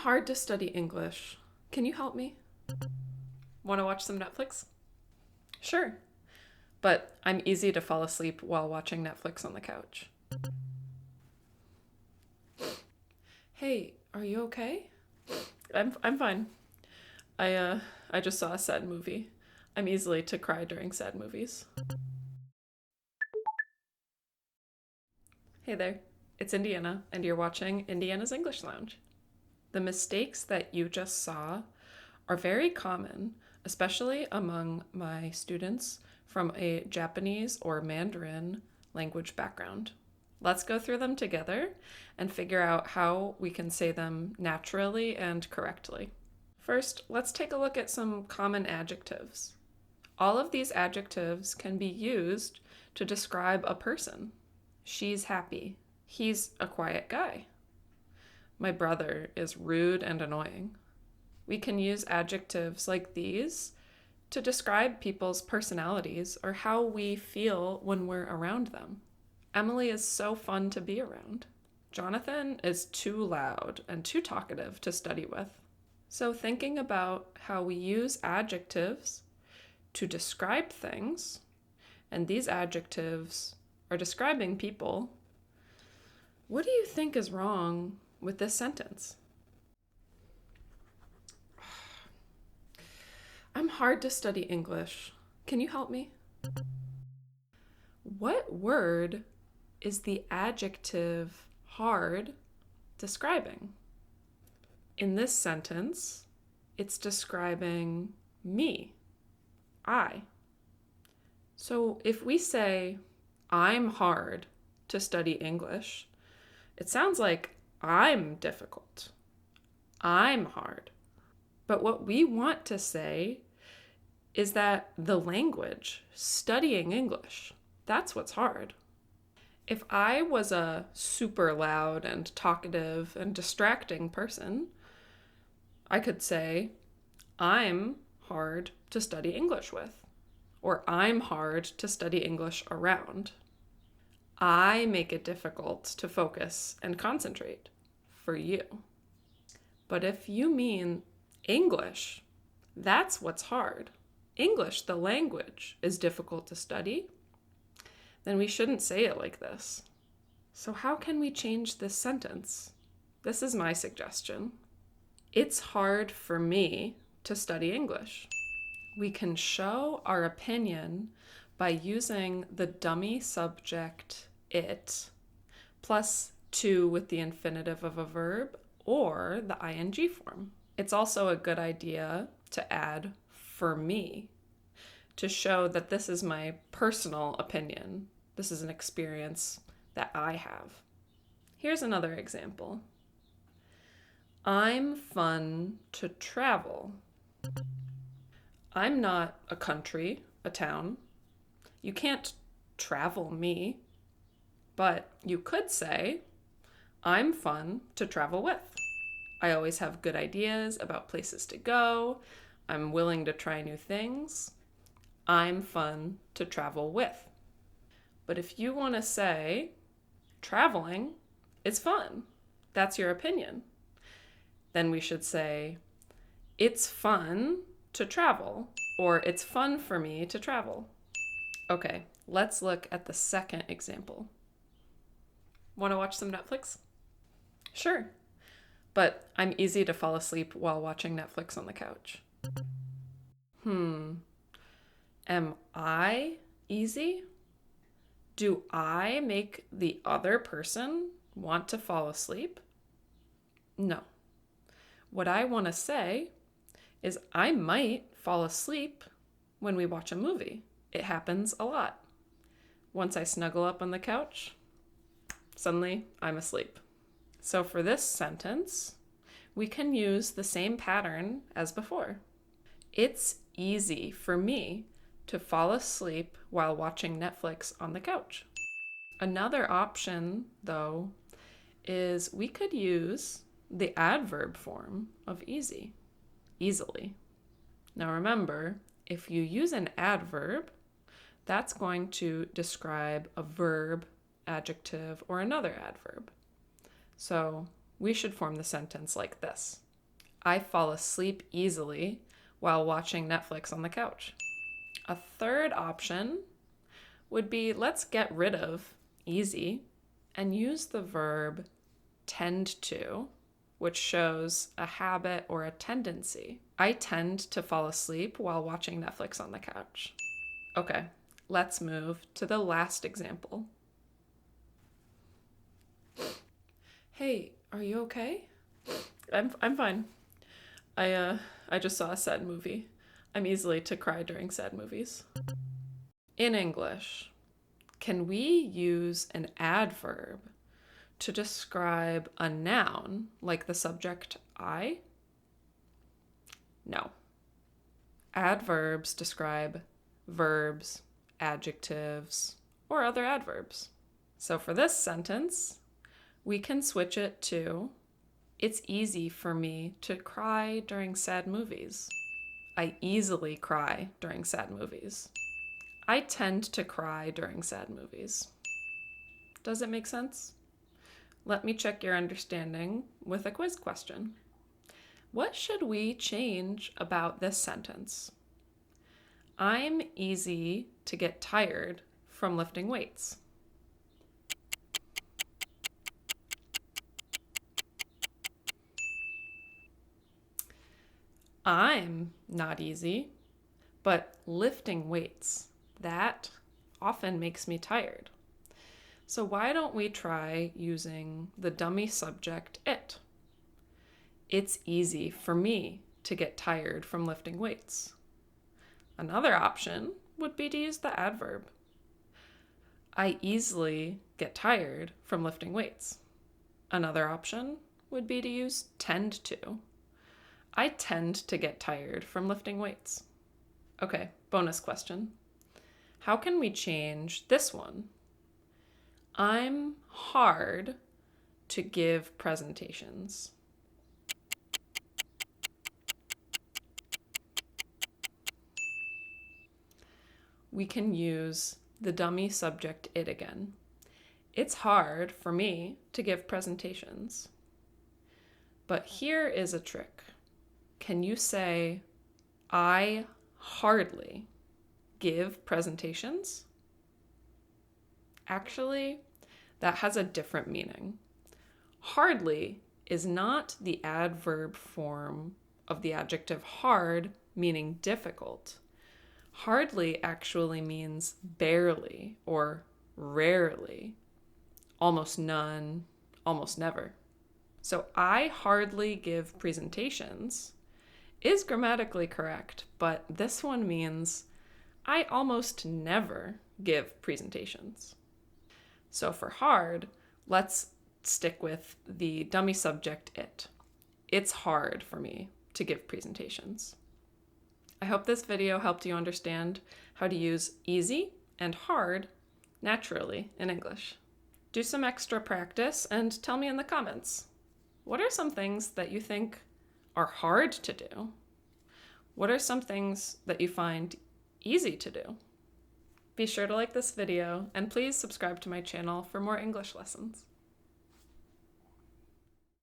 hard to study English. Can you help me? Want to watch some Netflix? Sure. But I'm easy to fall asleep while watching Netflix on the couch. Hey, are you okay? I'm fine. I just saw a sad movie. I'm easily to cry during sad movies. Hey there. It's Indiana, and you're watching Indiana's English Lounge. The mistakes that you just saw are very common, especially among my students from a Japanese or Mandarin language background. Let's go through them together and figure out how we can say them naturally and correctly. First, let's take a look at some common adjectives. All of these adjectives can be used to describe a person. She's happy. He's a quiet guy. My brother is rude and annoying. We can use adjectives like these to describe people's personalities or how we feel when we're around them. Emily is so fun to be around. Jonathan is too loud and too talkative to study with. So thinking about how we use adjectives to describe things, and these adjectives are describing people, what do you think is wrong with this sentence? I'm hard to study English. Can you help me? What word is the adjective hard describing? In this sentence, it's describing me, I. So if we say, I'm hard to study English, it sounds like I'm difficult. I'm hard. But what we want to say is that the language, studying English, that's what's hard. If I was a super loud and talkative and distracting person, I could say, I'm hard to study English with, or I'm hard to study English around. I make it difficult to focus and concentrate for you. But if you mean English, that's what's hard. English, the language, is difficult to study. Then we shouldn't say it like this. So how can we change this sentence? This is my suggestion. It's hard for me to study English. We can show our opinion by using the dummy subject it plus to with the infinitive of a verb or the ing form. It's also a good idea to add for me to show that this is my personal opinion. This is an experience that I have. Here's another example. I'm fun to travel. I'm not a country, a town. You can't travel me, but you could say, I'm fun to travel with. I always have good ideas about places to go. I'm willing to try new things. I'm fun to travel with. But if you want to say, traveling is fun, that's your opinion, then we should say, it's fun to travel, or it's fun for me to travel. Okay, let's look at the second example. Want to watch some Netflix? Sure. But I'm easy to fall asleep while watching Netflix on the couch. Am I easy? Do I make the other person want to fall asleep? No. What I want to say is I might fall asleep when we watch a movie. It happens a lot. Once I snuggle up on the couch, suddenly I'm asleep. So for this sentence, we can use the same pattern as before. It's easy for me to fall asleep while watching Netflix on the couch. Another option, though, is we could use the adverb form of easy, easily. Now remember, if you use an adverb, that's going to describe a verb, adjective, or another adverb. So we should form the sentence like this. I fall asleep easily while watching Netflix on the couch. A third option would be let's get rid of easy and use the verb tend to, which shows a habit or a tendency. I tend to fall asleep while watching Netflix on the couch. Okay, let's move to the last example. Hey, are you okay? I'm fine. I just saw a sad movie. I'm easily to cry during sad movies. In English, can we use an adverb to describe a noun like the subject I? No. Adverbs describe verbs, adjectives, or other adverbs. So for this sentence, we can switch it to, it's easy for me to cry during sad movies. I easily cry during sad movies. I tend to cry during sad movies. Does it make sense? Let me check your understanding with a quiz question. What should we change about this sentence? I'm easy to get tired from lifting weights. I'm not easy, but lifting weights, that often makes me tired. So why don't we try using the dummy subject it? It's easy for me to get tired from lifting weights. Another option would be to use the adverb. I easily get tired from lifting weights. Another option would be to use tend to. I tend to get tired from lifting weights. Okay, bonus question. How can we change this one? I'm hard to give presentations. We can use the dummy subject it again. It's hard for me to give presentations. But here is a trick. Can you say, I hardly give presentations? Actually, that has a different meaning. Hardly is not the adverb form of the adjective hard, meaning difficult. Hardly actually means barely or rarely, almost none, almost never. So I hardly give presentations is grammatically correct, but this one means I almost never give presentations. So for hard, let's stick with the dummy subject it. It's hard for me to give presentations. I hope this video helped you understand how to use easy and hard naturally in English. Do some extra practice and tell me in the comments. What are some things that you think are hard to do? What are some things that you find easy to do? Be sure to like this video and please subscribe to my channel for more English lessons.